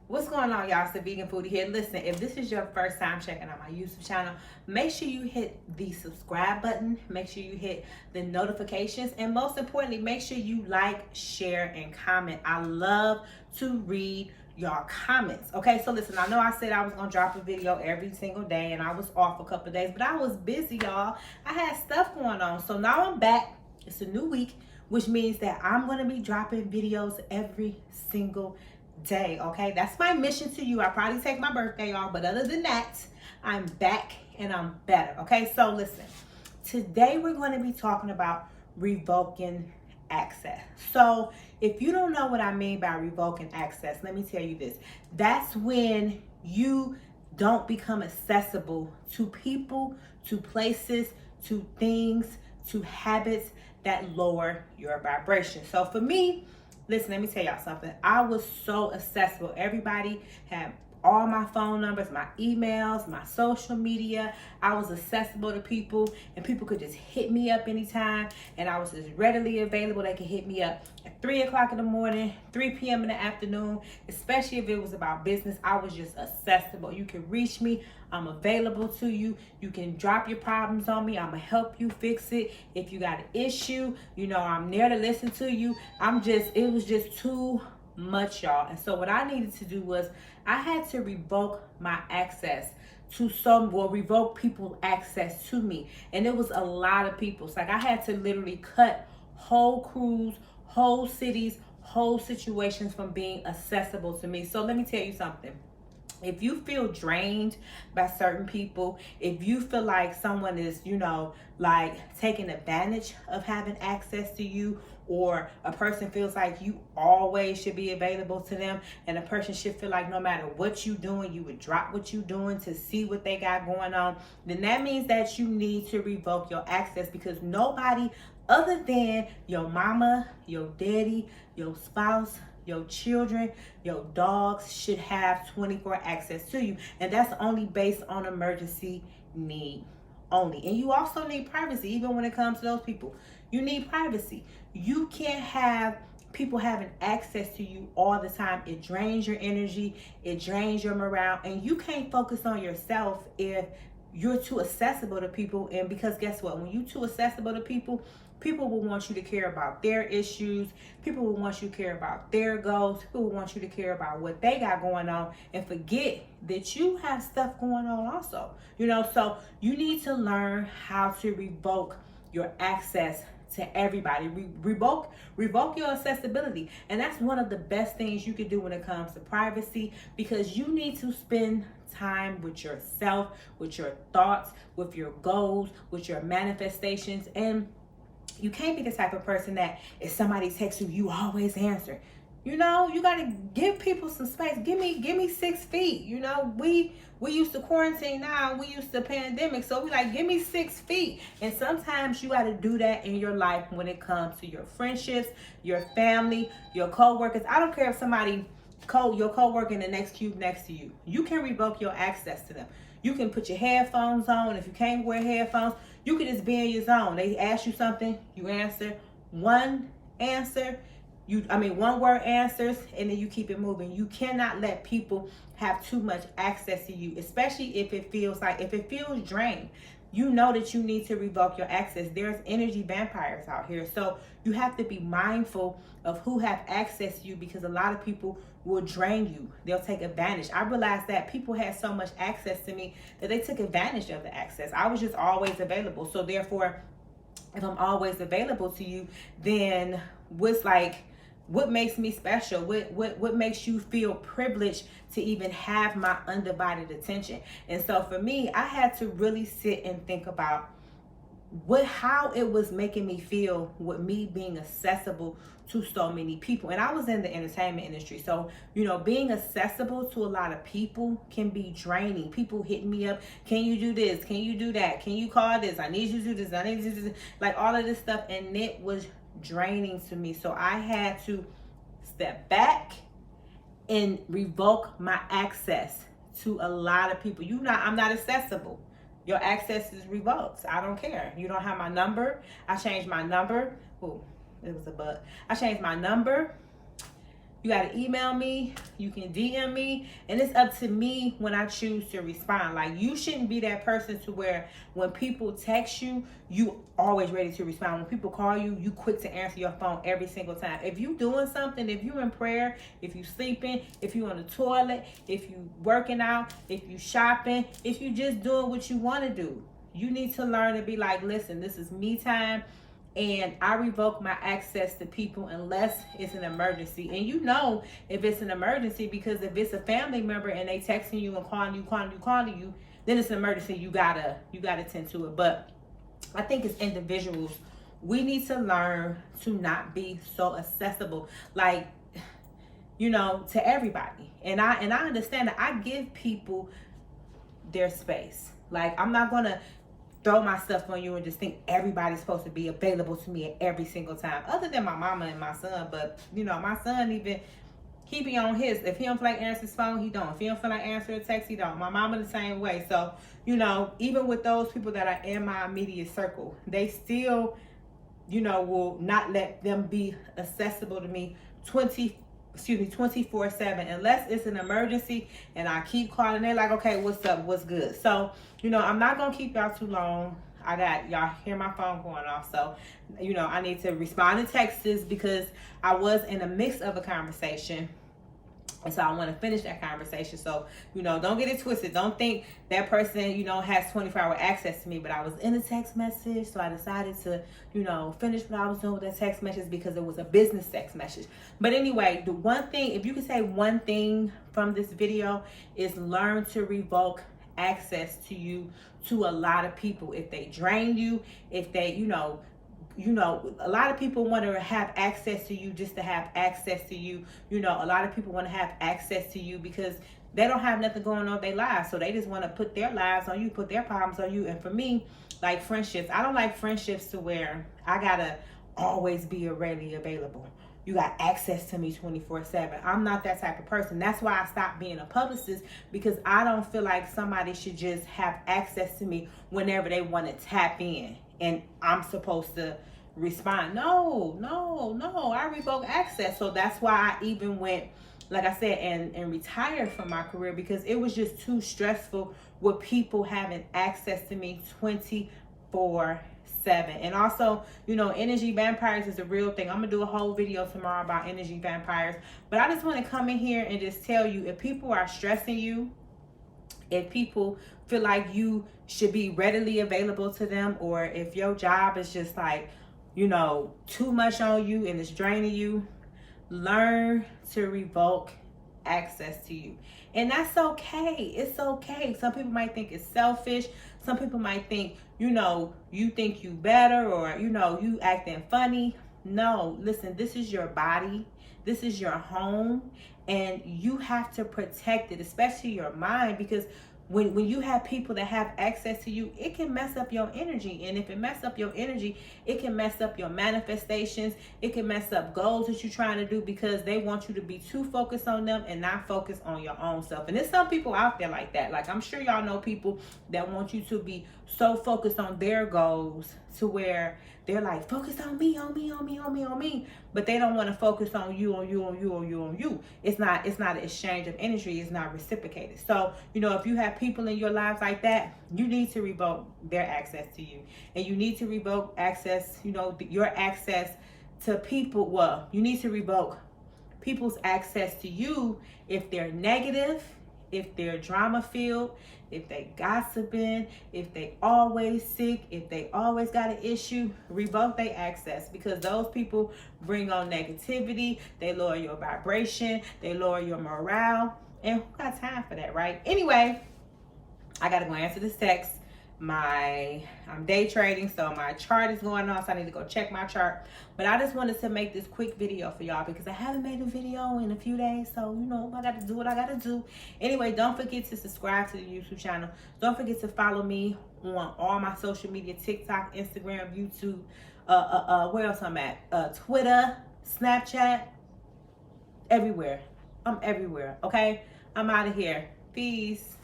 What's going on, y'all? It's the Vegan Foodie here. Listen, if this is your first time checking out my YouTube channel, make sure you hit the subscribe button. Make sure you hit the notifications. And most importantly, make sure you like, share, and comment. I love to read y'all comments. Okay, so listen, I know I said I was going to drop a video every single day, and I was off a couple of days, but I was busy, y'all. I had stuff going on. So now I'm back. It's a new week, which means that I'm going to be dropping videos every single day. Okay, that's my mission to you. I probably take my birthday off, but other than that, I'm back and I'm better. Okay, so listen, today we're going to be talking about revoking access. So if you don't know what I mean by revoking access, let me tell you this. That's when you don't become accessible to people, to places, to things, to habits that lower your vibration. So for me, listen, let me tell y'all something. I was so accessible. Everybody had all my phone numbers, my emails, my social media. I was accessible to people, and people could just hit me up anytime, and I was just readily available. They could hit me up at 3 o'clock in the morning, 3 p.m. in the afternoon, especially if it was about business. I was just accessible. You can reach me. I'm available to you. You can drop your problems on me. I'm going to help you fix it. If you got an issue, you know, I'm there to listen to you. It was just too much, y'all. And so what I needed to do was I had to revoke my access to revoke people access to me. And it was a lot of people. It's like I had to literally cut whole crews, whole cities, whole situations from being accessible to me. So let me tell you something. If you feel drained by certain people, if you feel like someone is, like taking advantage of having access to you, or a person feels like you always should be available to them, and a person should feel like no matter what you're doing, you would drop what you're doing to see what they got going on, then that means that you need to revoke your access, because nobody other than your mama, your daddy, your spouse, your children, your dogs should have 24 access to you. And that's only based on emergency need only. And you also need privacy, even when it comes to those people. You need privacy. You can't have people having access to you all the time. It drains your energy, it drains your morale, and you can't focus on yourself if you're too accessible to people. And because guess what? When you're too accessible to people, people will want you to care about their issues. People will want you to care about their goals. People will want you to care about what they got going on and forget that you have stuff going on also. So you need to learn how to revoke your access to everybody. Revoke your accessibility. And that's one of the best things you can do when it comes to privacy, because you need to spend time with yourself, with your thoughts, with your goals, with your manifestations. And you can't be the type of person that if somebody texts you, you always answer. You got to give people some space. Give me 6 feet. We used to quarantine now. We used to pandemic. So we like, give me 6 feet. And sometimes you got to do that in your life when it comes to your friendships, your family, your co-workers. I don't care if your co-worker in the next cube next to you. You can revoke your access to them. You can put your headphones on. If you can't wear headphones, you can just be in your zone. They ask you something, you answer one word answers, and then you keep it moving. You cannot let people have too much access to you, especially if it feels drained. You know that you need to revoke your access. There's energy vampires out here. So you have to be mindful of who have access to you, because a lot of people will drain you. They'll take advantage. I realized that people had so much access to me that they took advantage of the access. I was just always available. So therefore, if I'm always available to you, then what makes me special? What makes you feel privileged to even have my undivided attention? And so for me, I had to really sit and think about how it was making me feel with me being accessible to so many people. And I was in the entertainment industry. So, being accessible to a lot of people can be draining. People hitting me up. Can you do this? Can you do that? Can you call this? I need you to do this. I need you to do this. Like all of this stuff. And it was draining to me. So I had to step back and revoke my access to a lot of people. I'm not accessible. Your access is revoked. I don't care. You don't have my number. I changed my number. Oh, it was a bug. I changed my number. You got to email me, you can DM me, and it's up to me when I choose to respond. Like, you shouldn't be that person to where when people text you, you always ready to respond. When people call you, you quick to answer your phone every single time. If you doing something, if you in prayer, if you sleeping, if you on the toilet, if you working out, if you shopping, if you just doing what you want to do, you need to learn to be like, listen, this is me time. And I revoke my access to people unless it's an emergency. And you know if it's an emergency, because if it's a family member and they texting you and calling you, then it's an emergency. You gotta tend to it. But I think as individuals, we need to learn to not be so accessible, like, you know, to everybody. And I understand that I give people their space. Like, I'm not gonna throw my stuff on you and just think everybody's supposed to be available to me at every single time, other than my mama and my son. But you know, my son, even he be on his, if he don't feel like answering his phone, he don't. If he don't feel like answering a text, he don't. My mama the same way. So, you know, even with those people that are in my immediate circle, they still, you know, will not let them be accessible to me 24/7, unless it's an emergency and I keep calling. They're like, okay, what's up, what's good? So, you know, I'm not gonna keep y'all too long. I got y'all hear my phone going off, so you know I need to respond to texts because I was in the midst of a conversation, and so I want to finish that conversation. So, you know, don't get it twisted. Don't think that person, you know, has 24-hour access to me. But I was in a text message, so I decided to, you know, finish what I was doing with that text message because it was a business text message. But anyway, the one thing, if you could say one thing from this video, is learn to revoke access to you to a lot of people. If they drain you, if they, you know, a lot of people want to have access to you just to have access to you. You know, a lot of people want to have access to you because they don't have nothing going on in their lives. So they just want to put their lives on you, put their problems on you. And for me, like friendships, I don't like friendships to where I got to always be readily available. You got access to me 24/7. I'm not that type of person. That's why I stopped being a publicist, because I don't feel like somebody should just have access to me whenever they want to tap in and I'm supposed to respond. No, I revoke access. So that's why I even went, like I said, and retired from my career, because it was just too stressful with people having access to me 24/7. And also, you know, energy vampires is a real thing. I'm gonna do a whole video tomorrow about energy vampires. But I just want to come in here and just tell you, if people are stressing you, if people feel like you should be readily available to them, or if your job is just like, you know, too much on you and it's draining you, learn to revoke access to you. And that's okay. It's okay. Some people might think it's selfish. Some people might think, you know, you think you better, or, you know, you acting funny. No, listen, this is your body. This is your home, and you have to protect it, especially your mind, because when you have people that have access to you, it can mess up your energy. And if it mess up your energy, it can mess up your manifestations. It can mess up goals that you're trying to do, because they want you to be too focused on them and not focus on your own self. And there's some people out there like that. Like, I'm sure y'all know people that want you to be so focused on their goals to where they're like, focus on me. But they don't want to focus on you. It's not an exchange of energy. It's not reciprocated. So, you know, if you have people in your lives like that, you need to revoke their access to you. And you need to revoke access, you know, your access to people. Well, you need to revoke people's access to you if they're negative, if they're drama filled, if they gossiping, if they always sick, if they always got an issue. Revoke their access, because those people bring on negativity. They lower your vibration, they lower your morale, and who got time for that, right? Anyway, I gotta go answer this text. I'm day trading, so my chart is going on, so I need to go check my chart. But I just wanted to make this quick video for y'all, because I haven't made a video in a few days, so you know, I got to do what I got to do. Anyway, don't forget to subscribe to the YouTube channel. Don't forget to follow me on all my social media: TikTok, Instagram, YouTube, where else I'm at, Twitter, Snapchat, everywhere. I'm everywhere. Okay, I'm out of here. Peace.